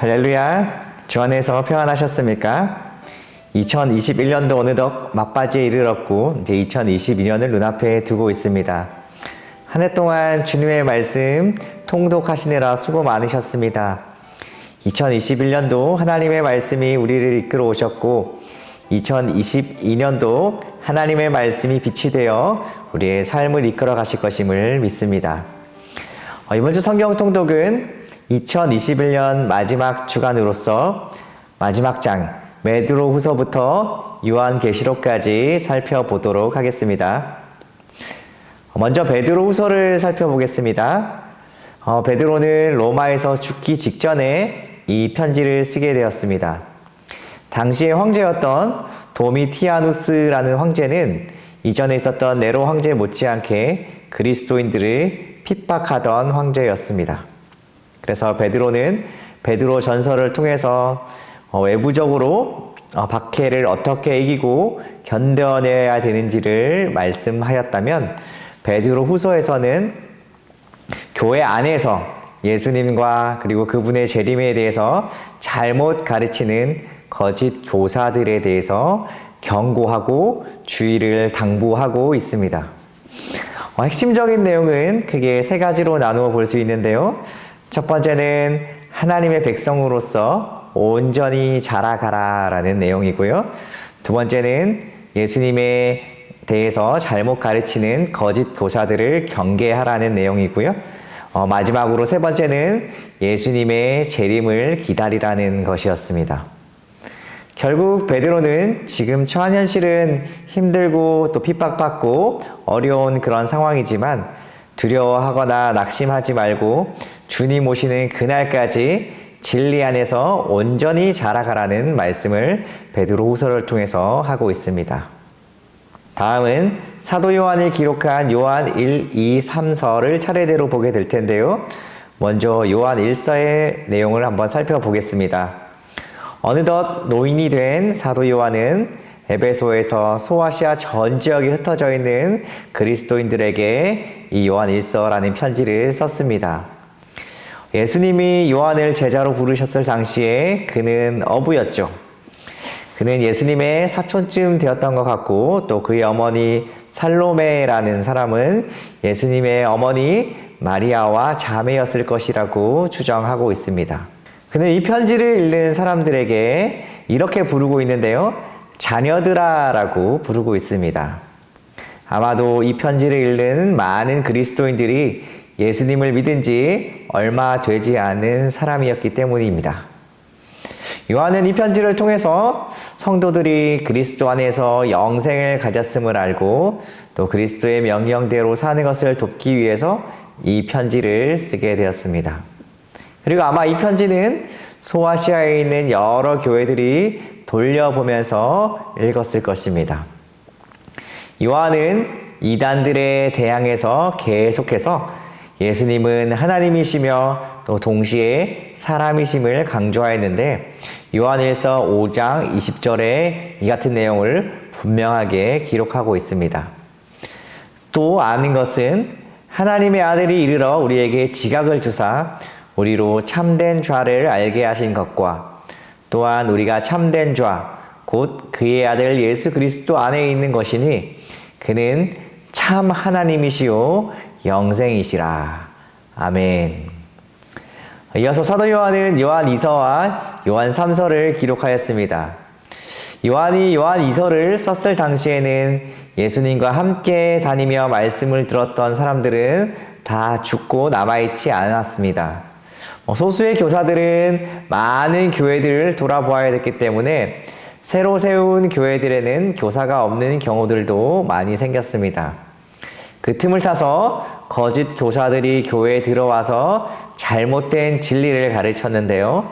할렐루야, 주 안에서 평안하셨습니까? 2021년도 어느덧 막바지에 이르렀고 이제 2022년을 눈앞에 두고 있습니다. 한 해 동안 주님의 말씀 통독하시느라 수고 많으셨습니다. 2021년도 하나님의 말씀이 우리를 이끌어 오셨고 2022년도 하나님의 말씀이 빛이 되어 우리의 삶을 이끌어 가실 것임을 믿습니다. 이번 주 성경 통독은 2021년 마지막 주간으로서 마지막 장 베드로후서부터 요한계시록까지 살펴보도록 하겠습니다. 먼저 베드로후서를 살펴보겠습니다. 베드로는 로마에서 죽기 직전에 이 편지를 쓰게 되었습니다. 당시의 황제였던 도미티아누스라는 황제는 이전에 있었던 네로 황제 못지않게 그리스도인들을 핍박하던 황제였습니다. 그래서 베드로는 베드로 전서를 통해서 외부적으로 박해를 어떻게 이기고 견뎌내야 되는지를 말씀하였다면 베드로 후서에서는 교회 안에서 예수님과 그리고 그분의 재림에 대해서 잘못 가르치는 거짓 교사들에 대해서 경고하고 주의를 당부하고 있습니다. 핵심적인 내용은 크게 세 가지로 나누어 볼 수 있는데요. 첫 번째는 하나님의 백성으로서 온전히 자라가라 라는 내용이고요. 두 번째는 예수님에 대해서 잘못 가르치는 거짓 교사들을 경계하라는 내용이고요. 마지막으로 세 번째는 예수님의 재림을 기다리라는 것이었습니다. 결국 베드로는 지금 처한 현실은 힘들고 또 핍박받고 어려운 그런 상황이지만 두려워하거나 낙심하지 말고 주님 오시는 그날까지 진리 안에서 온전히 자라가라는 말씀을 베드로후서를 통해서 하고 있습니다. 다음은 사도 요한이 기록한 요한 1, 2, 3서를 차례대로 보게 될 텐데요. 먼저 요한 1서의 내용을 한번 살펴보겠습니다. 어느덧 노인이 된 사도 요한은 에베소에서 소아시아 전 지역에 흩어져 있는 그리스도인들에게 이 요한 1서라는 편지를 썼습니다. 예수님이 요한을 제자로 부르셨을 당시에 그는 어부였죠. 그는 예수님의 사촌쯤 되었던 것 같고 또 그의 어머니 살로메라는 사람은 예수님의 어머니 마리아와 자매였을 것이라고 추정하고 있습니다. 그는 이 편지를 읽는 사람들에게 이렇게 부르고 있는데요. 자녀들아 라고 부르고 있습니다. 아마도 이 편지를 읽는 많은 그리스도인들이 예수님을 믿은 지 얼마 되지 않은 사람이었기 때문입니다. 요한은 이 편지를 통해서 성도들이 그리스도 안에서 영생을 가졌음을 알고 또 그리스도의 명령대로 사는 것을 돕기 위해서 이 편지를 쓰게 되었습니다. 그리고 아마 이 편지는 소아시아에 있는 여러 교회들이 돌려보면서 읽었을 것입니다. 요한은 이단들에 대항해서 계속해서 예수님은 하나님이시며 또 동시에 사람이심을 강조하였는데 요한일서 5장 20절에 이 같은 내용을 분명하게 기록하고 있습니다. 또 아는 것은 하나님의 아들이 이르러 우리에게 지각을 주사 우리로 참된 좌를 알게 하신 것과 또한 우리가 참된 좌 곧 그의 아들 예수 그리스도 안에 있는 것이니 그는 참 하나님이시요 영생이시라. 아멘. 이어서 사도 요한은 요한 2서와 요한 3서를 기록하였습니다. 요한이 요한 2서를 썼을 당시에는 예수님과 함께 다니며 말씀을 들었던 사람들은 다 죽고 남아있지 않았습니다. 소수의 교사들은 많은 교회들을 돌아보아야 됐기 때문에 새로 세운 교회들에는 교사가 없는 경우들도 많이 생겼습니다. 그 틈을 타서 거짓 교사들이 교회에 들어와서 잘못된 진리를 가르쳤는데요.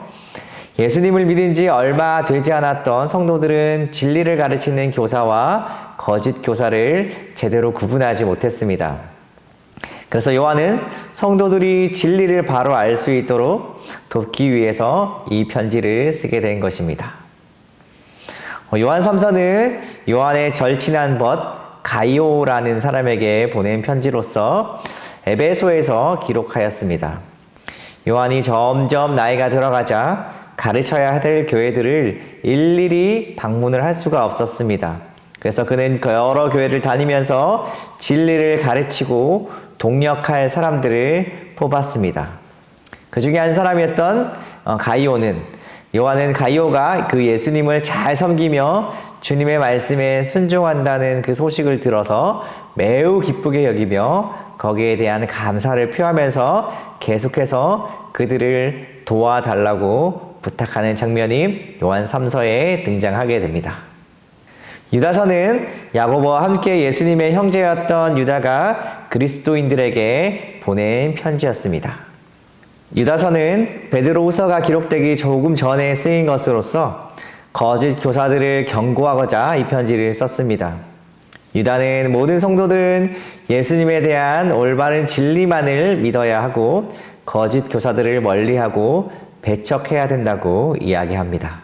예수님을 믿은 지 얼마 되지 않았던 성도들은 진리를 가르치는 교사와 거짓 교사를 제대로 구분하지 못했습니다. 그래서 요한은 성도들이 진리를 바로 알 수 있도록 돕기 위해서 이 편지를 쓰게 된 것입니다. 요한 3서는 요한의 절친한 벗 가이오라는 사람에게 보낸 편지로서 에베소에서 기록하였습니다. 요한이 점점 나이가 들어가자 가르쳐야 될 교회들을 일일이 방문을 할 수가 없었습니다. 그래서 그는 여러 교회를 다니면서 진리를 가르치고 동력할 사람들을 뽑았습니다. 그 중에 한 사람이었던 요한은 가이오가 그 예수님을 잘 섬기며 주님의 말씀에 순종한다는 그 소식을 들어서 매우 기쁘게 여기며 거기에 대한 감사를 표하면서 계속해서 그들을 도와달라고 부탁하는 장면이 요한 3서에 등장하게 됩니다. 유다서는 야고보와 함께 예수님의 형제였던 유다가 그리스도인들에게 보낸 편지였습니다. 유다서는 베드로후서가 기록되기 조금 전에 쓰인 것으로서 거짓 교사들을 경고하고자 이 편지를 썼습니다. 유다는 모든 성도들은 예수님에 대한 올바른 진리만을 믿어야 하고 거짓 교사들을 멀리하고 배척해야 된다고 이야기합니다.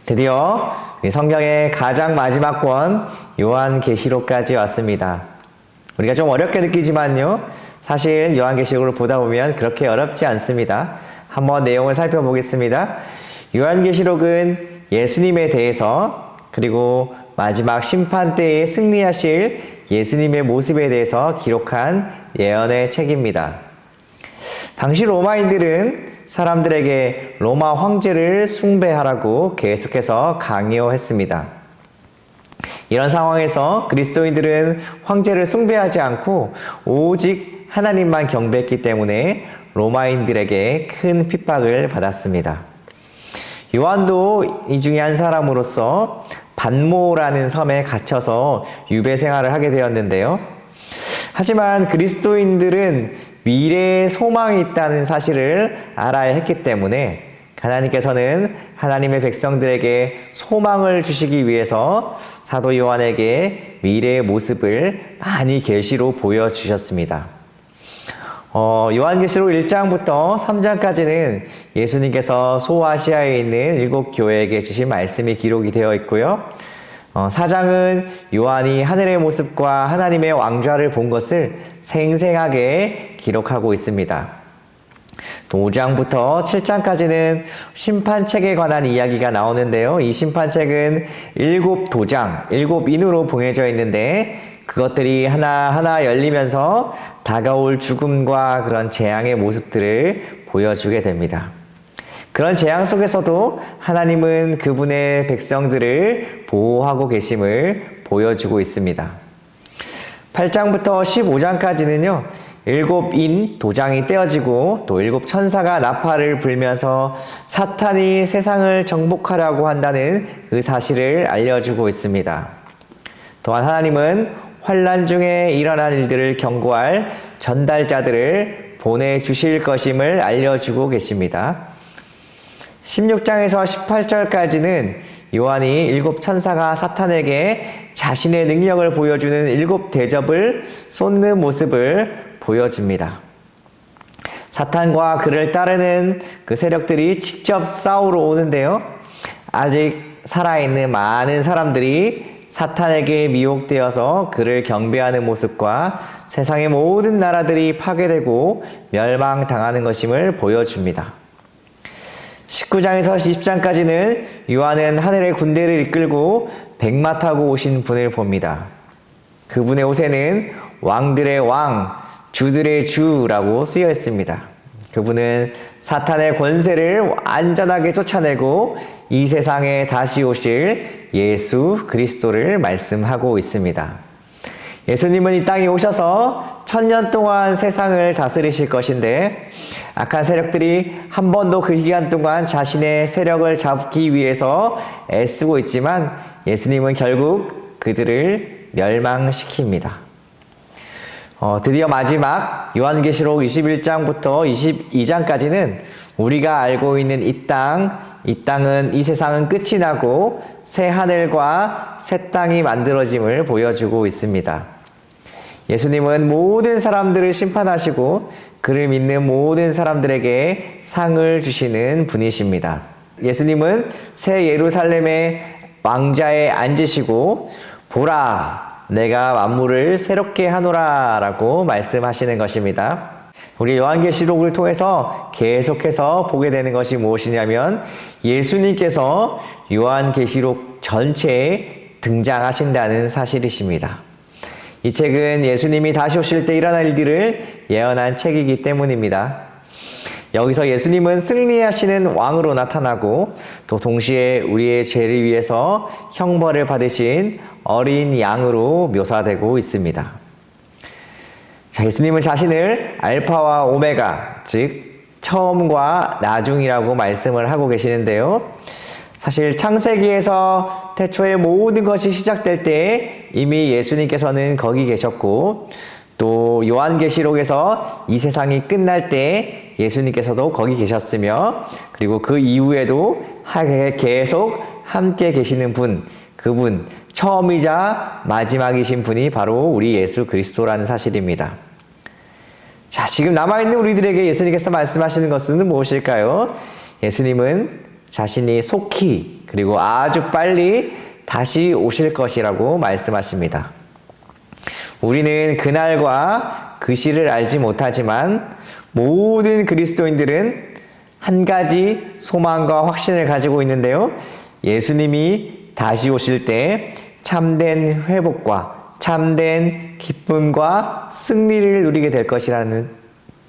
드디어 성경의 가장 마지막 권 요한계시록까지 왔습니다. 우리가 좀 어렵게 느끼지만요, 사실 요한계시록을 보다 보면 그렇게 어렵지 않습니다. 한번 내용을 살펴보겠습니다. 요한계시록은 예수님에 대해서, 그리고 마지막 심판 때에 승리하실 예수님의 모습에 대해서 기록한 예언의 책입니다. 당시 로마인들은 사람들에게 로마 황제를 숭배하라고 계속해서 강요했습니다. 이런 상황에서 그리스도인들은 황제를 숭배하지 않고 오직 하나님만 경배했기 때문에 로마인들에게 큰 핍박을 받았습니다. 요한도 이 중에 한 사람으로서 반모라는 섬에 갇혀서 유배 생활을 하게 되었는데요. 하지만 그리스도인들은 미래에 소망이 있다는 사실을 알아야 했기 때문에 하나님께서는 하나님의 백성들에게 소망을 주시기 위해서 사도 요한에게 미래의 모습을 많이 계시로 보여주셨습니다. 요한계시록 1장부터 3장까지는 예수님께서 소아시아에 있는 7교회에게 주신 말씀이 기록이 되어 있고요. 4장은 요한이 하늘의 모습과 하나님의 왕좌를 본 것을 생생하게 기록하고 있습니다. 또 5장부터 7장까지는 심판책에 관한 이야기가 나오는데요. 이 심판책은 7도장, 7인으로 봉해져 있는데 그것들이 하나하나 열리면서 다가올 죽음과 그런 재앙의 모습들을 보여주게 됩니다. 그런 재앙 속에서도 하나님은 그분의 백성들을 보호하고 계심을 보여주고 있습니다. 8장부터 15장까지는요, 7인 도장이 떼어지고 또 7천사가 나팔을 불면서 사탄이 세상을 정복하려고 한다는 그 사실을 알려주고 있습니다. 또한 하나님은 환난 중에 일어날 일들을 경고할 전달자들을 보내주실 것임을 알려주고 계십니다. 16장에서 18절까지는 요한이 7천사가 사탄에게 자신의 능력을 보여주는 7대접을 쏟는 모습을 보여줍니다. 사탄과 그를 따르는 그 세력들이 직접 싸우러 오는데요. 아직 살아있는 많은 사람들이 사탄에게 미혹되어서 그를 경배하는 모습과 세상의 모든 나라들이 파괴되고 멸망당하는 것임을 보여줍니다. 19장에서 20장까지는 요한은 하늘의 군대를 이끌고 백마 타고 오신 분을 봅니다. 그분의 옷에는 왕들의 왕, 주들의 주라고 쓰여 있습니다. 그분은 사탄의 권세를 완전하게 쫓아내고 이 세상에 다시 오실 예수 그리스도를 말씀하고 있습니다. 예수님은 이 땅에 오셔서 1000년 동안 세상을 다스리실 것인데 악한 세력들이 한 번도 그 기간 동안 자신의 세력을 잡기 위해서 애쓰고 있지만 예수님은 결국 그들을 멸망시킵니다. 드디어 마지막 요한계시록 21장부터 22장까지는 우리가 알고 있는 이 땅은 이 세상은 끝이 나고 새 하늘과 새 땅이 만들어짐을 보여주고 있습니다. 예수님은 모든 사람들을 심판하시고 그를 믿는 모든 사람들에게 상을 주시는 분이십니다. 예수님은 새 예루살렘의 왕좌에 앉으시고 보라 내가 만물을 새롭게 하노라 라고 말씀하시는 것입니다. 우리 요한계시록을 통해서 계속해서 보게 되는 것이 무엇이냐면 예수님께서 요한계시록 전체에 등장하신다는 사실이십니다. 이 책은 예수님이 다시 오실 때 일어날 일들을 예언한 책이기 때문입니다. 여기서 예수님은 승리하시는 왕으로 나타나고 또 동시에 우리의 죄를 위해서 형벌을 받으신 어린 양으로 묘사되고 있습니다. 자, 예수님은 자신을 알파와 오메가, 즉 처음과 나중이라고 말씀을 하고 계시는데요. 사실 창세기에서 태초에 모든 것이 시작될 때 이미 예수님께서는 거기 계셨고, 또 요한계시록에서 이 세상이 끝날 때 예수님께서도 거기 계셨으며, 그리고 그 이후에도 계속 함께 계시는 분, 그분 처음이자 마지막이신 분이 바로 우리 예수 그리스도라는 사실입니다. 자, 지금 남아있는 우리들에게 예수님께서 말씀하시는 것은 무엇일까요? 예수님은 자신이 속히 그리고 아주 빨리 다시 오실 것이라고 말씀하십니다. 우리는 그날과 그 시를 알지 못하지만 모든 그리스도인들은 한 가지 소망과 확신을 가지고 있는데요. 예수님이 다시 오실 때 참된 회복과 참된 기쁨과 승리를 누리게 될 것이라는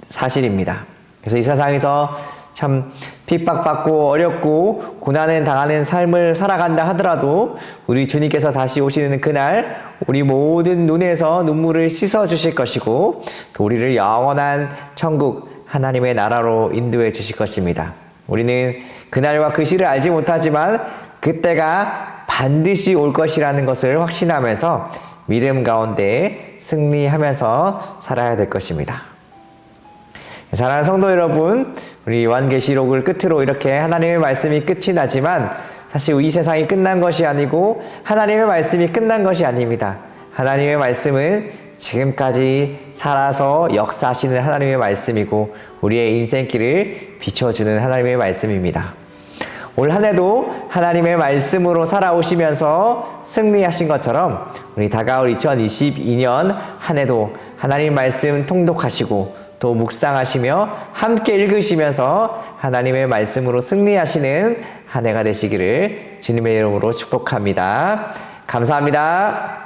사실입니다. 그래서 이 세상에서 참 핍박받고 어렵고 고난을 당하는 삶을 살아간다 하더라도 우리 주님께서 다시 오시는 그날 우리 모든 눈에서 눈물을 씻어 주실 것이고 또 우리를 영원한 천국 하나님의 나라로 인도해 주실 것입니다. 우리는 그날과 그 시를 알지 못하지만 그때가 반드시 올 것이라는 것을 확신하면서 믿음 가운데 승리하면서 살아야 될 것입니다. 사랑하는 성도 여러분, 우리 요한계시록을 끝으로 이렇게 하나님의 말씀이 끝이 나지만 사실 이 세상이 끝난 것이 아니고 하나님의 말씀이 끝난 것이 아닙니다. 하나님의 말씀은 지금까지 살아서 역사하시는 하나님의 말씀이고 우리의 인생길을 비춰주는 하나님의 말씀입니다. 올 한 해도 하나님의 말씀으로 살아오시면서 승리하신 것처럼 우리 다가올 2022년 한 해도 하나님 말씀 통독하시고 또 묵상하시며 함께 읽으시면서 하나님의 말씀으로 승리하시는 한 해가 되시기를 주님의 이름으로 축복합니다. 감사합니다.